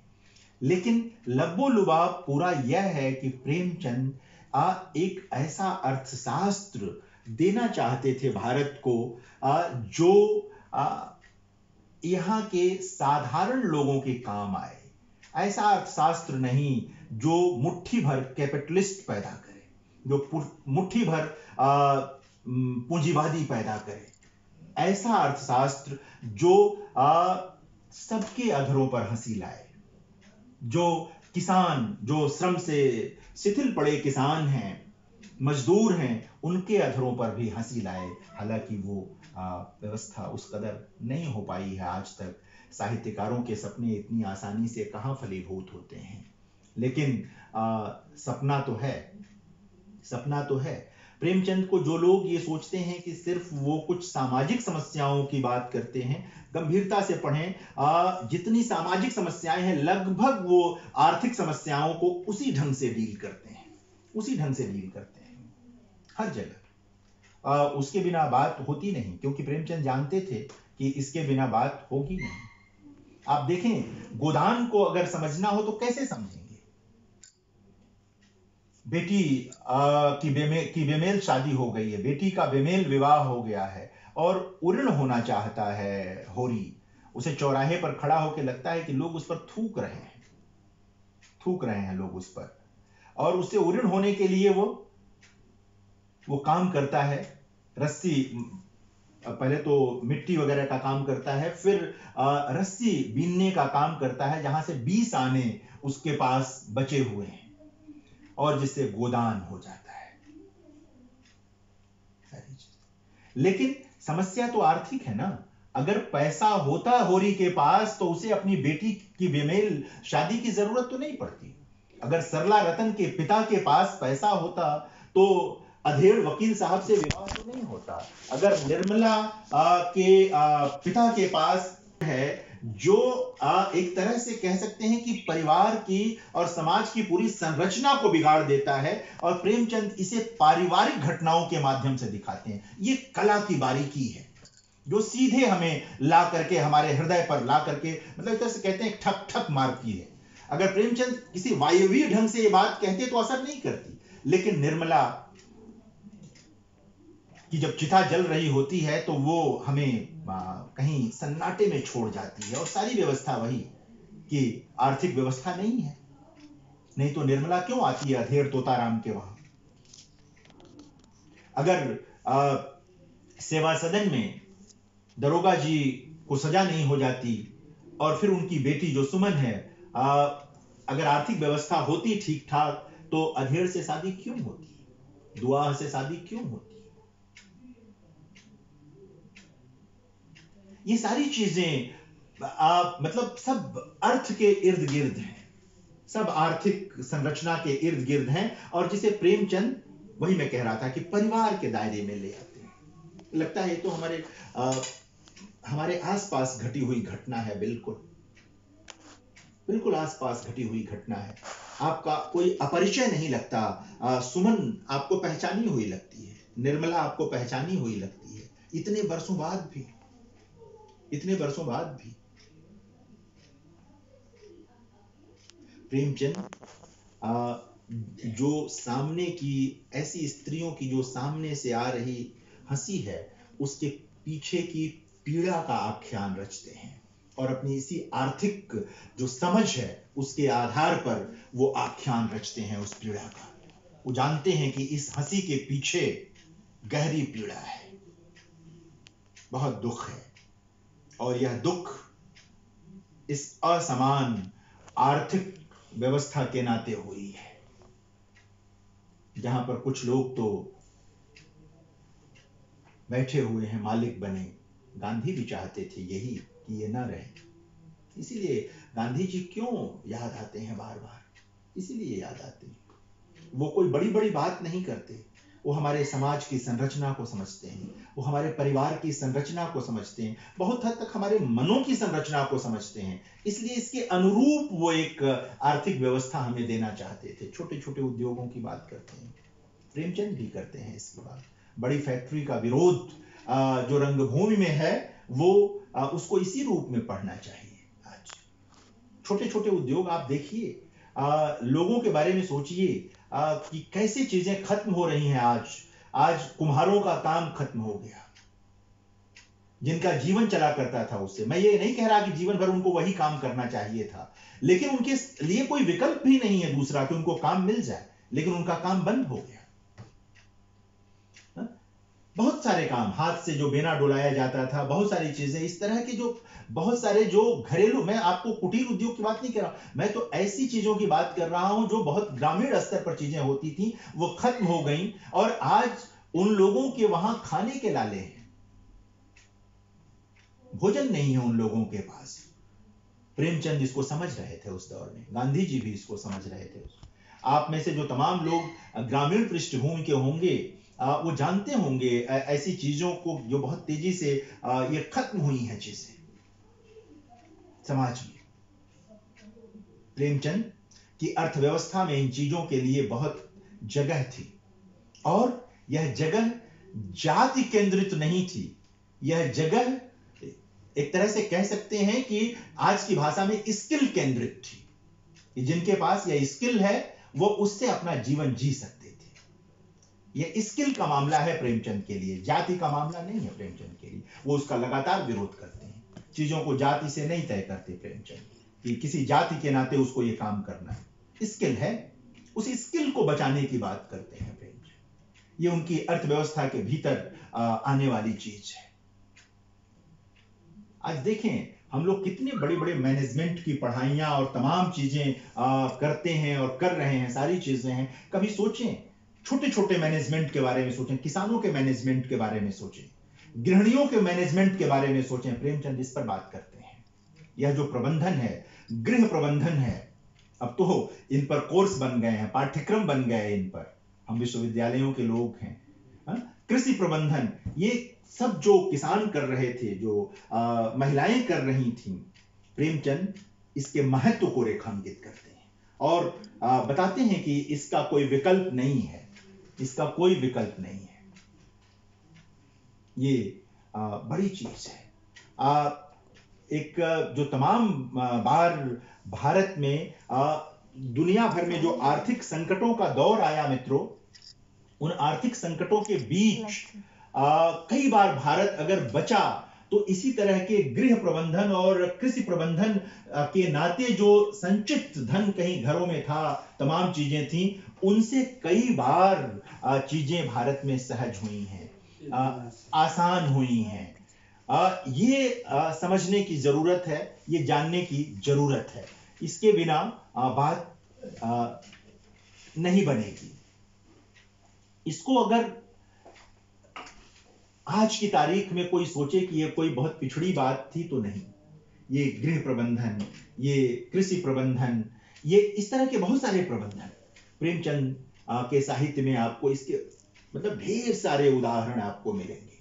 लेकिन लब्बो लुबाब पूरा यह है कि प्रेमचंद एक ऐसा अर्थशास्त्र देना चाहते थे भारत को जो यहाँ के साधारण लोगों के काम आए। ऐसा अर्थशास्त्र नहीं जो मुट्ठी भर कैपिटलिस्ट पैदा करे, जो मुट्ठी भर पूंजीवादी पैदा करे। ऐसा अर्थशास्त्र जो सबके अधरों पर हंसी लाए, जो किसान, जो श्रम से शिथिल पड़े किसान हैं, मजदूर हैं, उनके अधरों पर भी हंसी लाए। हालांकि वो व्यवस्था उस कदर नहीं हो पाई है आज तक। साहित्यकारों के सपने इतनी आसानी से कहाँ फलीभूत होते हैं, लेकिन सपना तो है। प्रेमचंद को जो लोग ये सोचते हैं कि सिर्फ वो कुछ सामाजिक समस्याओं की बात करते हैं, गंभीरता से पढ़ें। जितनी सामाजिक समस्याएं हैं लगभग वो आर्थिक समस्याओं को उसी ढंग से डील करते हैं, हर जगह। उसके बिना बात होती नहीं, क्योंकि प्रेमचंद जानते थे कि इसके बिना बात होगी नहीं। आप देखें, गोदान को अगर समझना हो तो कैसे समझेंगे? बेटी की बेमेल शादी हो गई है, बेटी का बेमेल विवाह हो गया है और उऋण होना चाहता है होरी। उसे चौराहे पर खड़ा होकर लगता है कि लोग उस पर थूक रहे हैं लोग उस पर, और उससे उऋण होने के लिए वो काम करता है। रस्सी, पहले तो मिट्टी वगैरह का काम करता है, फिर रस्सी बीनने का काम करता है, जहां से 20 आने उसके पास बचे हुए हैं, और जिससे गोदान हो जाता है। लेकिन समस्या तो आर्थिक है ना। अगर पैसा होता होरी के पास तो उसे अपनी बेटी की बेमेल शादी की जरूरत तो नहीं पड़ती। अगर सरला रतन के पिता के पास पैसा होता तो अधेड़ वकील साहब से विवाह तो नहीं होता। अगर निर्मला के पिता के पास है, जो एक तरह से कह सकते हैं कि परिवार की और समाज की पूरी संरचना को बिगाड़ देता है, और प्रेमचंद इसे पारिवारिक घटनाओं के माध्यम से दिखाते हैं। ये कला की बारीकी है जो सीधे हमें ला करके, हमारे हृदय पर ला करके, मतलब एक तरह से कहते हैं ठक ठक मारती है। अगर प्रेमचंद किसी वायवीय ढंग से ये बात कहते तो असर नहीं करती, लेकिन निर्मला कि जब चिता जल रही होती है तो वो हमें कहीं सन्नाटे में छोड़ जाती है, और सारी व्यवस्था वही कि आर्थिक व्यवस्था नहीं है। नहीं तो निर्मला क्यों आती है अधेड़ तोताराम के वहां? अगर सेवा सदन में दरोगा जी को सजा नहीं हो जाती, और फिर उनकी बेटी जो सुमन है, अगर आर्थिक व्यवस्था होती ठीक ठाक, तो अधेड़ से शादी क्यों होती, दुआ से शादी क्यों होती? ये सारी चीजें मतलब सब अर्थ के इर्द गिर्द हैं, सब आर्थिक संरचना के इर्द गिर्द हैं, और जिसे प्रेमचंद, वही मैं कह रहा था कि परिवार के दायरे में ले आते हैं। लगता है तो हमारे आसपास घटी हुई घटना है, बिल्कुल आसपास घटी हुई घटना है। आपका कोई अपरिचय नहीं लगता। सुमन आपको पहचानी हुई लगती है, निर्मला आपको पहचानी हुई लगती है, इतने वर्षों बाद भी। प्रेमचंद जो सामने की, ऐसी स्त्रियों की जो सामने से आ रही हंसी है, उसके पीछे की पीड़ा का आख्यान रचते हैं, और अपनी इसी आर्थिक जो समझ है उसके आधार पर वो आख्यान रचते हैं उस पीड़ा का। वो जानते हैं कि इस हंसी के पीछे गहरी पीड़ा है, बहुत दुख है, और यह दुख इस असमान आर्थिक व्यवस्था के नाते हुई है, जहां पर कुछ लोग तो बैठे हुए हैं, मालिक बने। गांधी भी चाहते थे यही कि ये ना रहे, इसीलिए गांधी जी क्यों याद आते हैं बार बार, इसीलिए याद आते हैं। वो कोई बड़ी बड़ी बात नहीं करते, वो हमारे समाज की संरचना को समझते हैं, वो हमारे परिवार की संरचना को समझते हैं, बहुत हद तक हमारे मनों की संरचना को समझते हैं, इसलिए इसके अनुरूप वो एक आर्थिक व्यवस्था हमें देना चाहते थे। छोटे छोटे उद्योगों की बात करते हैं, प्रेमचंद भी करते हैं इसकी बात। बड़ी फैक्ट्री का विरोध जो रंगभूमि में है, वो उसको इसी रूप में पढ़ना चाहिए। आज छोटे छोटे उद्योग आप देखिए, लोगों के बारे में सोचिए कि कैसे चीजें खत्म हो रही हैं। आज कुम्हारों का काम खत्म हो गया, जिनका जीवन चला करता था उससे। मैं ये नहीं कह रहा कि जीवन भर उनको वही काम करना चाहिए था, लेकिन उनके लिए कोई विकल्प भी नहीं है दूसरा कि उनको काम मिल जाए, लेकिन उनका काम बंद हो गया। बहुत सारे काम, हाथ से जो बेना डुलाया जाता था, बहुत सारी चीजें इस तरह की, जो बहुत सारे जो घरेलू, मैं आपको कुटीर उद्योग की बात नहीं कर रहा, मैं तो ऐसी चीजों की बात कर रहा हूं जो बहुत ग्रामीण स्तर पर चीजें होती थी, वो खत्म हो गई, और आज उन लोगों के वहां खाने के लाले हैं, भोजन नहीं है उन लोगों के पास। प्रेमचंद इसको समझ रहे थे उस दौर में, गांधी जी भी इसको समझ रहे थे। आप में से जो तमाम लोग ग्रामीण पृष्ठभूमि के होंगे, वो जानते होंगे ऐसी चीजों को जो बहुत तेजी से ये खत्म हुई हैं चीजें समाज में। प्रेमचंद की अर्थव्यवस्था में इन चीजों के लिए बहुत जगह थी, और यह जगह जाति केंद्रित नहीं थी। यह जगह एक तरह से कह सकते हैं कि आज की भाषा में स्किल केंद्रित थी, कि जिनके पास यह स्किल है वो उससे अपना जीवन जी सकते थे। यह स्किल का मामला है प्रेमचंद के लिए, जाति का मामला नहीं है प्रेमचंद के लिए। वो उसका लगातार विरोध करते हैं, चीजों को जाति से नहीं तय करते प्रेमचंद कि किसी जाति के नाते उसको ये काम करना है। स्किल है, उस स्किल को बचाने की बात करते हैं प्रेमचंद। ये उनकी अर्थव्यवस्था के भीतर आने वाली चीज है। आज देखें हम लोग कितने बड़े बड़े मैनेजमेंट की पढ़ाइयां और तमाम चीजें करते हैं और कर रहे हैं, सारी चीजें हैं। कभी सोचें छोटे छोटे मैनेजमेंट के बारे में सोचें, किसानों के मैनेजमेंट के बारे में सोचें, गृहिणियों के मैनेजमेंट के बारे में सोचें। प्रेमचंद इस पर बात करते हैं। यह जो प्रबंधन है, गृह प्रबंधन है, अब तो इन पर कोर्स बन गए हैं, पाठ्यक्रम बन गए इन पर, हम विश्वविद्यालयों के लोग हैं। कृषि प्रबंधन, ये सब जो किसान कर रहे थे, जो महिलाएं कर रही थीं, प्रेमचंद इसके महत्व को रेखांकित करते हैं और बताते हैं कि इसका कोई विकल्प नहीं है, इसका कोई विकल्प नहीं है। ये बड़ी चीज है। एक जो तमाम बार भारत में दुनिया भर में जो आर्थिक संकटों का दौर आया मित्रों, उन आर्थिक संकटों के बीच कई बार भारत अगर बचा तो इसी तरह के गृह प्रबंधन और कृषि प्रबंधन के नाते जो संचित धन कहीं घरों में था, तमाम चीजें थीं, उनसे कई बार चीजें भारत में सहज हुई हैं, आसान हुई हैं। ये समझने की जरूरत है, ये जानने की जरूरत है। इसके बिना बात नहीं बनेगी। इसको अगर आज की तारीख में कोई सोचे कि ये कोई बहुत पिछड़ी बात थी, तो नहीं। ये गृह प्रबंधन, ये कृषि प्रबंधन, ये इस तरह के बहुत सारे प्रबंधन प्रेमचंद के साहित्य में आपको इसके मतलब ढेर सारे उदाहरण आपको मिलेंगे,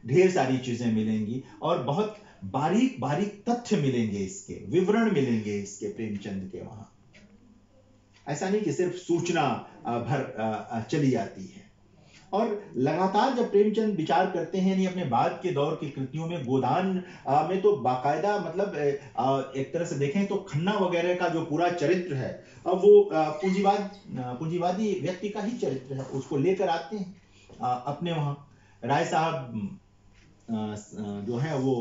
ढेर सारी चीजें मिलेंगी और बहुत बारीक बारीक तथ्य मिलेंगे, इसके विवरण मिलेंगे इसके प्रेमचंद के वहां। ऐसा नहीं कि सिर्फ सूचना भर चली जाती है। और लगातार जब प्रेमचंद विचार करते हैं नहीं अपने बाद के दौर की कृतियों में, गोदान में तो बाकायदा मतलब एक तरह से देखें तो खन्ना वगैरह का जो पूरा चरित्र है, अब वो पूंजीवादी व्यक्ति का ही चरित्र है, उसको लेकर आते हैं अपने वहां। राय साहब जो है वो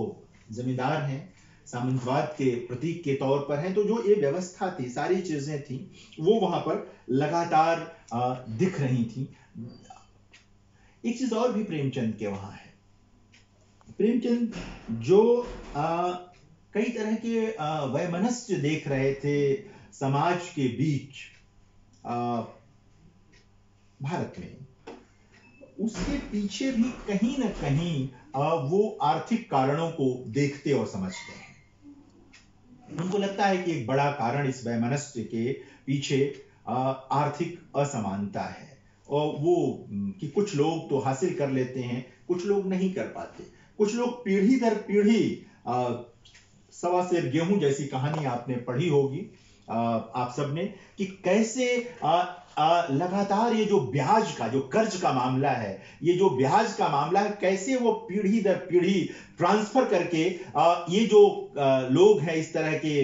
जमींदार हैं, सामंतवाद के प्रतीक के तौर पर हैं, तो जो ये व्यवस्था थी, सारी चीजें थी, वो वहां पर लगातार दिख रही थी। एक चीज और भी प्रेमचंद के वहां है। प्रेमचंद जो कई तरह के वैमनस्य देख रहे थे समाज के बीच भारत में, उसके पीछे भी कहीं ना कहीं वो आर्थिक कारणों को देखते और समझते हैं। उनको लगता है कि एक बड़ा कारण इस वैमनस्य के पीछे आर्थिक असमानता है, और वो कि कुछ लोग तो हासिल कर लेते हैं, कुछ लोग नहीं कर पाते। कुछ लोग पीढ़ी दर पीढ़ी, सवा सेर गेहूं जैसी कहानी आपने पढ़ी होगी आप सबने, कि कैसे लगातार ये जो ब्याज का, जो कर्ज का मामला है, ये जो ब्याज का मामला है, कैसे वो पीढ़ी दर पीढ़ी ट्रांसफर करके ये जो लोग हैं, इस तरह के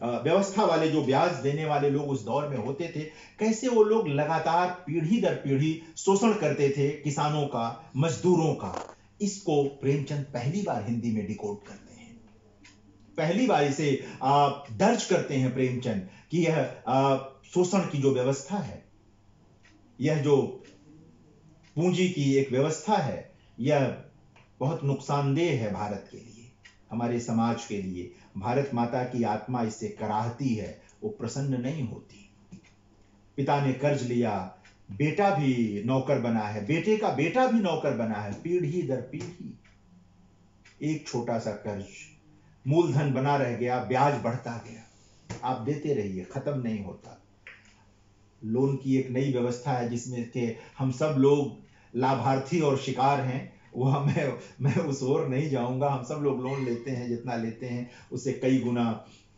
व्यवस्था वाले जो ब्याज देने वाले लोग उस दौर में होते थे, कैसे वो लोग लगातार पीढ़ी दर पीढ़ी शोषण करते थे किसानों का, मजदूरों का। इसको प्रेमचंद पहली बार हिंदी में डिकोड करते हैं, पहली बार इसे दर्ज करते हैं प्रेमचंद कि यह शोषण की जो व्यवस्था है, यह जो पूंजी की एक व्यवस्था है, यह बहुत नुकसानदेह है भारत के लिए, हमारे समाज के लिए। भारत माता की आत्मा इससे कराहती है, वो प्रसन्न नहीं होती। पिता ने कर्ज लिया, बेटा भी नौकर बना है, बेटे का बेटा भी नौकर बना है, पीढ़ी दर पीढ़ी एक छोटा सा कर्ज, मूलधन बना रह गया, ब्याज बढ़ता गया, आप देते रहिए, खत्म नहीं होता। लोन की एक नई व्यवस्था है जिसमें के हम सब लोग लाभार्थी और शिकार हैं। वह मैं उस ओर नहीं जाऊंगा। हम सब लोग लोन लेते हैं, जितना लेते हैं उससे कई गुना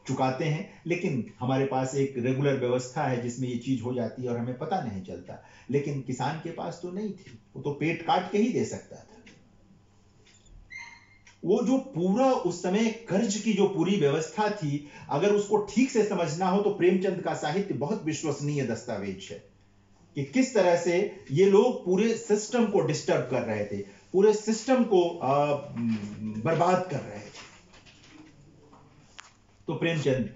चुकाते हैं, लेकिन हमारे पास एक रेगुलर व्यवस्था है जिसमें ये चीज हो जाती है और हमें पता नहीं चलता। लेकिन किसान के पास तो नहीं थी, वो तो पेट काट के ही दे सकता था। वो जो पूरा उस समय कर्ज की जो पूरी व्यवस्था थी, अगर उसको ठीक से समझना हो तो प्रेमचंद का साहित्य बहुत विश्वसनीय दस्तावेज है कि किस तरह से ये लोग पूरे सिस्टम को डिस्टर्ब कर रहे थे, पूरे सिस्टम को बर्बाद कर रहे थे। तो प्रेमचंद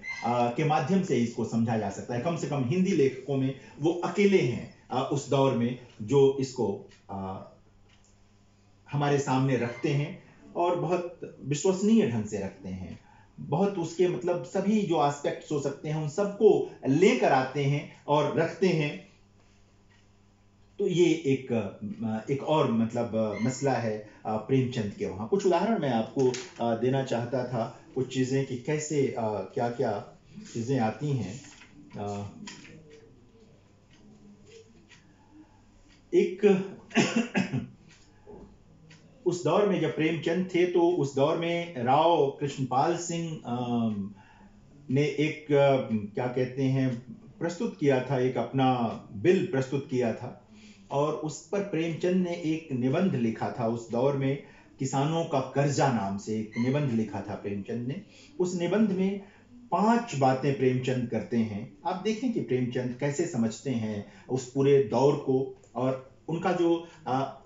के माध्यम से इसको समझा जा सकता है। कम से कम हिंदी लेखकों में वो अकेले हैं उस दौर में जो इसको हमारे सामने रखते हैं और बहुत विश्वसनीय ढंग से रखते हैं। बहुत उसके मतलब सभी जो एस्पेक्ट्स हो सकते हैं उन सबको लेकर आते हैं और रखते हैं। तो ये एक और मतलब मसला है प्रेमचंद के वहाँ। कुछ उदाहरण मैं आपको देना चाहता था, कुछ चीज़ें कि कैसे क्या क्या चीज़ें आती हैं। एक उस दौर में जब प्रेमचंद थे तो उस दौर में राव कृष्णपाल सिंह ने एक क्या कहते हैं प्रस्तुत किया था, एक अपना बिल प्रस्तुत किया था और उस पर प्रेमचंद ने एक निबंध लिखा था। उस दौर में किसानों का कर्जा नाम से एक निबंध लिखा था प्रेमचंद ने। उस निबंध में 5 बातें प्रेमचंद करते हैं। आप देखें कि प्रेमचंद कैसे समझते हैं उस पूरे दौर को और उनका जो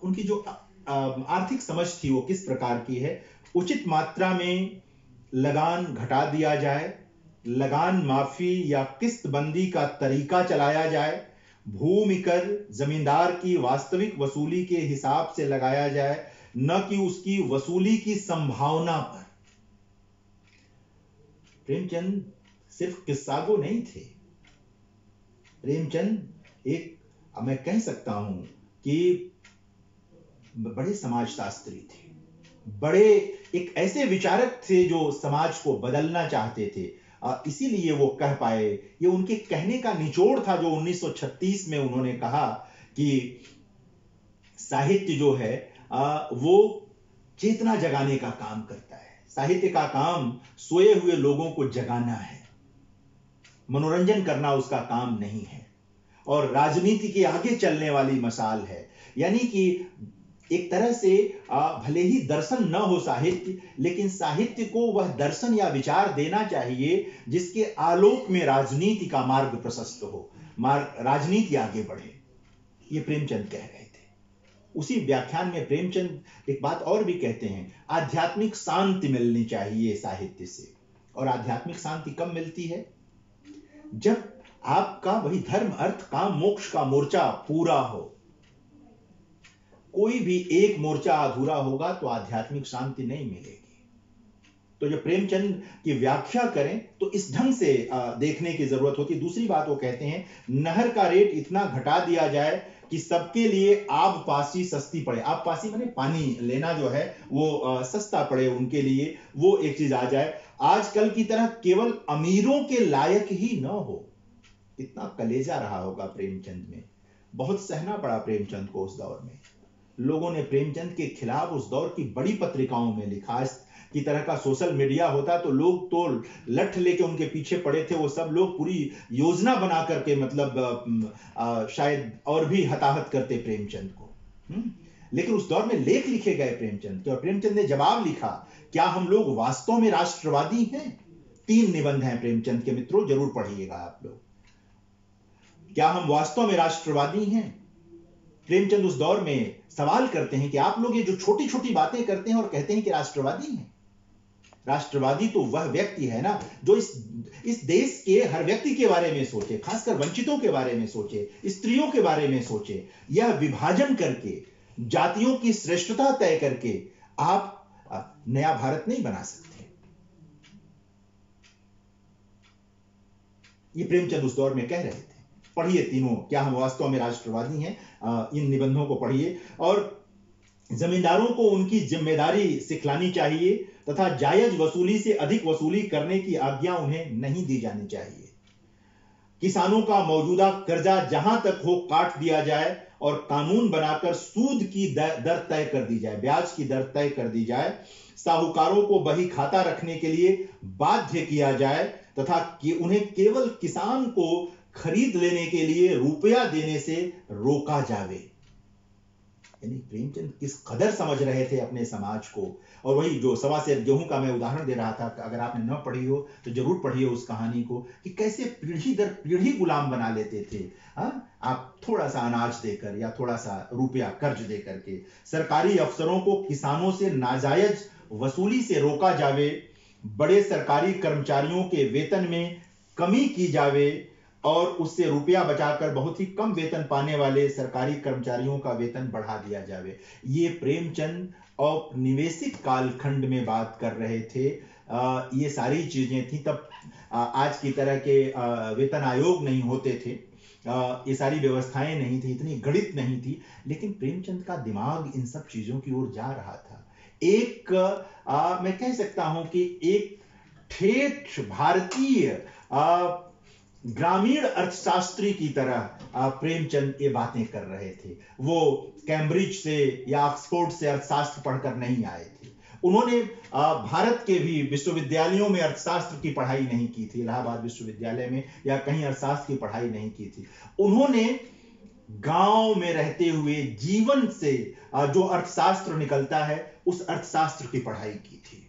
उनकी जो आर्थिक समझ थी वो किस प्रकार की है। उचित मात्रा में लगान घटा दिया जाए, लगान माफी या किस्तबंदी का तरीका चलाया जाए, भूमि कर जमींदार की वास्तविक वसूली के हिसाब से लगाया जाए, न कि उसकी वसूली की संभावना पर। प्रेमचंद सिर्फ किस्सागो नहीं थे। प्रेमचंद एक मैं कह सकता हूं कि बड़े समाजशास्त्री थे, बड़े एक ऐसे विचारक थे जो समाज को बदलना चाहते थे। इसीलिए वो कह पाए, ये उनके कहने का निचोड़ था जो 1936 में उन्होंने कहा कि साहित्य जो है वो चेतना जगाने का काम करता है। साहित्य का काम सोए हुए लोगों को जगाना है, मनोरंजन करना उसका काम नहीं है, और राजनीति के आगे चलने वाली मसाल है। यानी कि एक तरह से भले ही दर्शन न हो साहित्य, लेकिन साहित्य को वह दर्शन या विचार देना चाहिए जिसके आलोक में राजनीति का मार्ग प्रशस्त हो, राजनीति आगे बढ़े। ये प्रेमचंद कह रहे थे। उसी व्याख्यान में प्रेमचंद एक बात और भी कहते हैं, आध्यात्मिक शांति मिलनी चाहिए साहित्य से। और आध्यात्मिक शांति कब मिलती है? जब आपका वही धर्म अर्थ काम मोक्ष का मोर्चा पूरा हो। कोई भी एक मोर्चा अधूरा होगा तो आध्यात्मिक शांति नहीं मिलेगी। तो जब प्रेमचंद की व्याख्या करें तो इस ढंग से देखने की जरूरत होती है। दूसरी बात वो कहते हैं, नहर का रेट इतना घटा दिया जाए कि सबके लिए आब पासी सस्ती पड़े। आब पासी माने पानी लेना जो है वो सस्ता पड़े उनके लिए, वो एक चीज आ जाए। आजकल की तरह केवल अमीरों के लायक ही न हो। इतना कलेजा रहा होगा प्रेमचंद में, बहुत सहना पड़ा प्रेमचंद को उस दौर में। लोगों ने प्रेमचंद के खिलाफ उस दौर की बड़ी पत्रिकाओं में लिखा। इस की तरह का सोशल मीडिया होता तो लोग तो लठ लेके उनके पीछे पड़े थे। वो सब लोग पूरी योजना बना करके मतलब शायद और भी हताहत करते प्रेमचंद को। लेकिन उस दौर में लेख लिखे गए प्रेमचंद के, और प्रेमचंद ने जवाब लिखा, क्या हम लोग वास्तव में राष्ट्रवादी हैं? 3 निबंध हैं प्रेमचंद के, मित्रों जरूर पढ़िएगा आप लोग। क्या हम वास्तव में राष्ट्रवादी हैं? प्रेमचंद उस दौर में सवाल करते हैं कि आप लोग ये जो छोटी छोटी बातें करते हैं और कहते हैं कि राष्ट्रवादी हैं। राष्ट्रवादी तो वह व्यक्ति है ना जो इस देश के हर व्यक्ति के बारे में सोचे, खासकर वंचितों के बारे में सोचे, स्त्रियों के बारे में सोचे। यह विभाजन करके, जातियों की श्रेष्ठता तय करके आप नया भारत नहीं बना सकते। ये प्रेमचंद उस दौर में कह रहे थे। पढ़िए तीनों, क्या हम वास्तव में राष्ट्रवादी हैं, इन निबंधों को पढ़िए। और जमींदारों को उनकी जिम्मेदारी सिखलानी चाहिए तथा जायज वसूली से अधिक वसूली करने की आज्ञा उन्हें नहीं दी जानी चाहिए। किसानों का मौजूदा कर्जा जहां तक हो काट दिया जाए और कानून बनाकर सूद की दर तय कर दी जाए, ब्याज की दर तय कर दी जाए, साहूकारों को बही खाता रखने के लिए बाध्य किया जाए तथा कि उन्हें केवल किसान को खरीद लेने के लिए रुपया देने से रोका जावे। यानी प्रेमचंद किस कदर समझ रहे थे अपने समाज को। और वही जो सवा से गेहूं का मैं उदाहरण दे रहा था, अगर आपने न पढ़ी हो तो जरूर पढ़िए उस कहानी को, कि कैसे पीढ़ी दर पीढ़ी गुलाम बना लेते थे। आप थोड़ा सा अनाज देकर या थोड़ा सा रुपया कर्ज दे करके, सरकारी अफसरों को किसानों से नाजायज वसूली से रोका जावे, बड़े सरकारी कर्मचारियों के वेतन में कमी की जावे और उससे रुपया बचाकर बहुत ही कम वेतन पाने वाले सरकारी कर्मचारियों का वेतन बढ़ा दिया जावे। ये प्रेमचंद औपनिवेशिक कालखंड में बात कर रहे थे। ये सारी चीजें थी तब। आज की तरह के वेतन आयोग नहीं होते थे, ये सारी व्यवस्थाएं नहीं थी, इतनी गणित नहीं थी, लेकिन प्रेमचंद का दिमाग इन सब चीजों की ओर जा रहा था। एक मैं कह सकता हूं कि एक ठेठ भारतीय ग्रामीण अर्थशास्त्री की तरह प्रेमचंद ये बातें कर रहे थे। वो कैम्ब्रिज से या ऑक्सफोर्ड से अर्थशास्त्र पढ़कर नहीं आए थे। उन्होंने भारत के भी विश्वविद्यालयों में अर्थशास्त्र की पढ़ाई नहीं की थी, इलाहाबाद विश्वविद्यालय में या कहीं अर्थशास्त्र की पढ़ाई नहीं की थी। उन्होंने गांव में रहते हुए जीवन से जो अर्थशास्त्र निकलता है उस अर्थशास्त्र की पढ़ाई की थी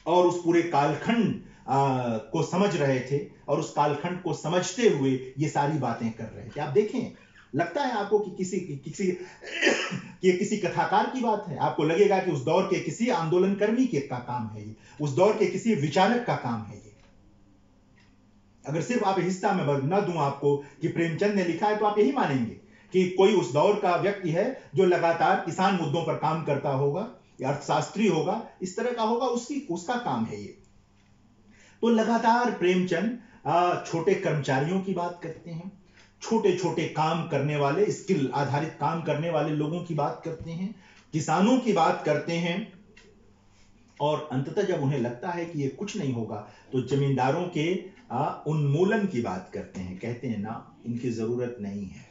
और उस पूरे कालखंड को समझ रहे थे और उस कालखंड को समझते हुए ये सारी बातें कर रहे थे। आप देखें, लगता है आपको कि किसी कथाकार की बात है? आपको लगेगा कि उस दौर के किसी आंदोलनकर्मी के का काम है ये, उस दौर के किसी विचारक का काम है ये। अगर सिर्फ आप हिस्सा में न दूं आपको कि प्रेमचंद ने लिखा है, तो आप यही मानेंगे कि कोई उस दौर का व्यक्ति है जो लगातार किसान मुद्दों पर काम करता होगा या अर्थशास्त्री होगा, इस तरह का होगा, उसका काम है ये। तो लगातार प्रेमचंद छोटे कर्मचारियों की बात करते हैं, छोटे छोटे काम करने वाले, स्किल आधारित काम करने वाले लोगों की बात करते हैं, किसानों की बात करते हैं और अंततः जब उन्हें लगता है कि ये कुछ नहीं होगा तो जमींदारों के उन्मूलन की बात करते हैं। कहते हैं ना, इनकी जरूरत नहीं है,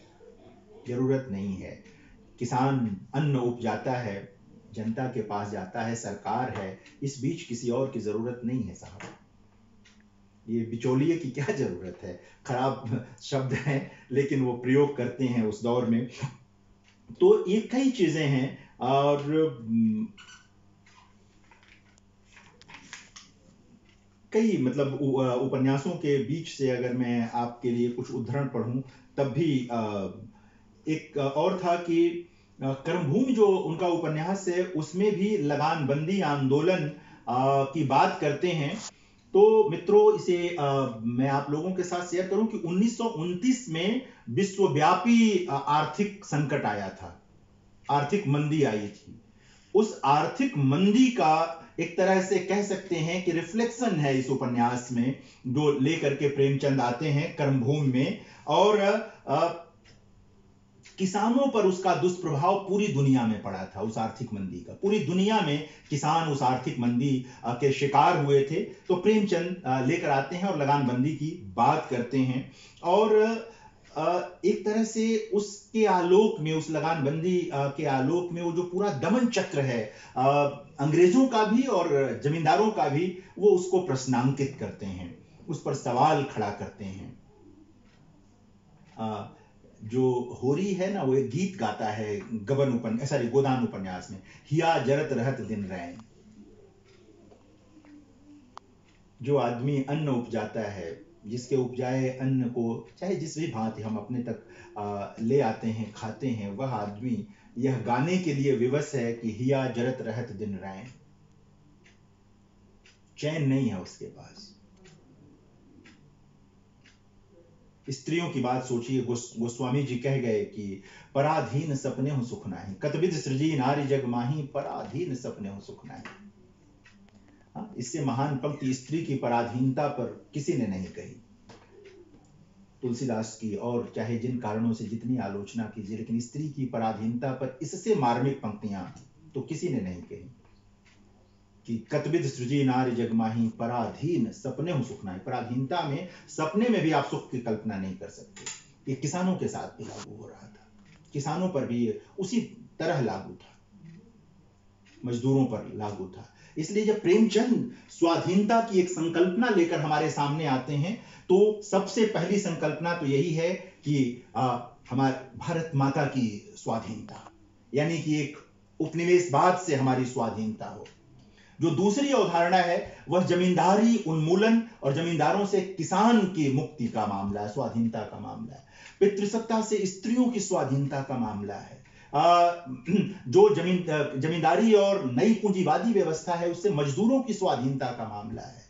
जरूरत नहीं है। किसान अन्न उपजाता है, जनता के पास जाता है, सरकार है, इस बीच किसी और की जरूरत नहीं है साहब। ये बिचौलिए की क्या जरूरत है? खराब शब्द है लेकिन वो प्रयोग करते हैं उस दौर में। तो ये कई चीजें हैं और कई मतलब उपन्यासों के बीच से अगर मैं आपके लिए कुछ उद्धरण पढ़ूं तब भी एक और था कि कर्मभूमि जो उनका उपन्यास है उसमें भी लगानबंदी आंदोलन की बात करते हैं। तो मित्रों, इसे मैं आप लोगों के साथ शेयर करूं कि 1929 में विश्वव्यापी आर्थिक संकट आया था, आर्थिक मंदी आई थी। उस आर्थिक मंदी का एक तरह से कह सकते हैं कि रिफ्लेक्शन है इस उपन्यास में, जो लेकर के प्रेमचंद आते हैं कर्मभूमि में। और किसानों पर उसका दुष्प्रभाव पूरी दुनिया में पड़ा था, उस आर्थिक मंदी का। पूरी दुनिया में किसान उस आर्थिक मंदी के शिकार हुए थे। तो प्रेमचंद लेकर आते हैं और लगानबंदी की बात करते हैं और एक तरह से उसके आलोक में, उस लगानबंदी के आलोक में, वो जो पूरा दमन चक्र है अंग्रेजों का भी और जमींदारों का भी, वो उसको प्रश्नांकित करते हैं, उस पर सवाल खड़ा करते हैं। जो होरी है ना, वो एक गीत गाता है गोदान उपन्यास में, हिया जरत रहत दिन रैन। जो आदमी अन्न उपजाता है, जिसके उपजाए अन्न को चाहे जिस भी भांति हम अपने तक ले आते हैं, खाते हैं, वह आदमी यह गाने के लिए विवश है कि हिया जरत रहत दिन रैन। चैन नहीं है उसके पास। स्त्रियों की बात सोचिए, गोस्वामी जी कह गए कि पराधीन सपने हो सुख नाही, कतविद सृजी नारी जग माही, पराधीन सपने हो सुख नाही। इससे महान पंक्ति स्त्री की पराधीनता पर किसी ने नहीं कही। तुलसीदास की और चाहे जिन कारणों से जितनी आलोचना कीजिए, लेकिन स्त्री की पराधीनता पर इससे मार्मिक पंक्तियां तो किसी ने नहीं कही कि कतविद सृजी नारी जगमाही, पराधीन सपने हो सुख नाही। पराधीनता में, सपने में भी आप सुख की कल्पना नहीं कर सकते। ये किसानों के साथ भी लागू हो रहा था, किसानों पर भी उसी तरह लागू था, मजदूरों पर लागू था। इसलिए जब प्रेमचंद स्वाधीनता की एक संकल्पना लेकर हमारे सामने आते हैं तो सबसे पहली संकल्पना तो यही है कि हमारे भारत माता की स्वाधीनता, यानी कि एक उपनिवेशवाद से हमारी स्वाधीनता हो। जो दूसरी अवधारणा है वह जमींदारी उन्मूलन और जमींदारों से किसान की मुक्ति का मामला है, स्वाधीनता का मामला है। पितृसत्ता से स्त्रियों की स्वाधीनता का मामला है। जो जमींदारी और नई पूंजीवादी व्यवस्था है उससे मजदूरों की स्वाधीनता का मामला है।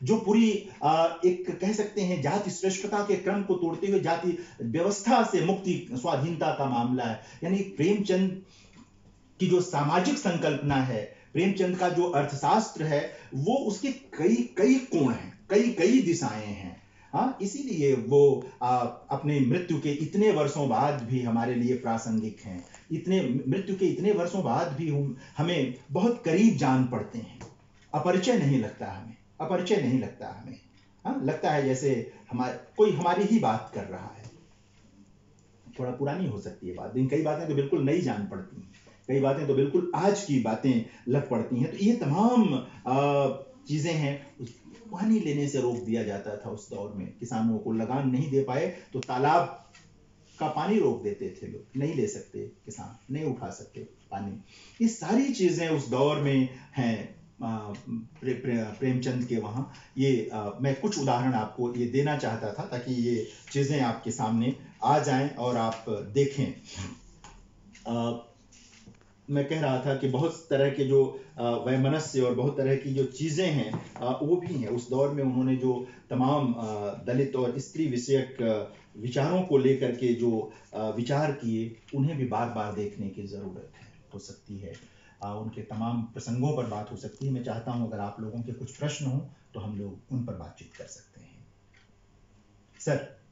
जो पूरी एक कह सकते हैं जाति श्रेष्ठता के क्रम को तोड़ते हुए जाति व्यवस्था से मुक्ति, स्वाधीनता का मामला है। यानी प्रेमचंद की जो सामाजिक संकल्पना है, प्रेमचंद का जो अर्थशास्त्र है, वो उसके कई कई कोण हैं, कई कई दिशाएं हैं। हाँ, इसीलिए वो अपने मृत्यु के इतने वर्षों बाद भी हमारे लिए प्रासंगिक हैं। मृत्यु के इतने वर्षों बाद भी हमें बहुत करीब जान पड़ते हैं। अपरिचय नहीं लगता हमें, अपरिचय नहीं लगता हमें। हाँ, लगता है जैसे कोई हमारी ही बात कर रहा है। थोड़ा पुरानी हो सकती है बात, लेकिन कई बातें तो बिल्कुल नई जान पड़ती हैं, कई बातें तो बिल्कुल आज की बातें लग पड़ती हैं। तो ये तमाम चीजें हैं। पानी लेने से रोक दिया जाता था उस दौर में, किसानों को लगान नहीं दे पाए तो तालाब का पानी रोक देते थे लोग, नहीं ले सकते किसान, नहीं उठा सकते पानी। ये सारी चीजें उस दौर में हैं प्रेमचंद के वहाँ। ये मैं कुछ उदाहरण आपको ये देना चाहता था ताकि ये चीजें आपके सामने आ जाएं और आप देखें। मैं कह रहा था कि बहुत तरह के जो वैमनस्य और बहुत तरह की जो चीजें हैं वो भी हैं उस दौर में। उन्होंने जो तमाम दलित और स्त्री विषयक विचारों को लेकर के जो विचार किए, उन्हें भी बार बार देखने की जरूरत है, हो सकती है। उनके तमाम प्रसंगों पर बात हो सकती है। मैं चाहता हूं अगर आप लोगों के कुछ प्रश्न हो तो हम लोग उन पर बातचीत कर सकते हैं। सर।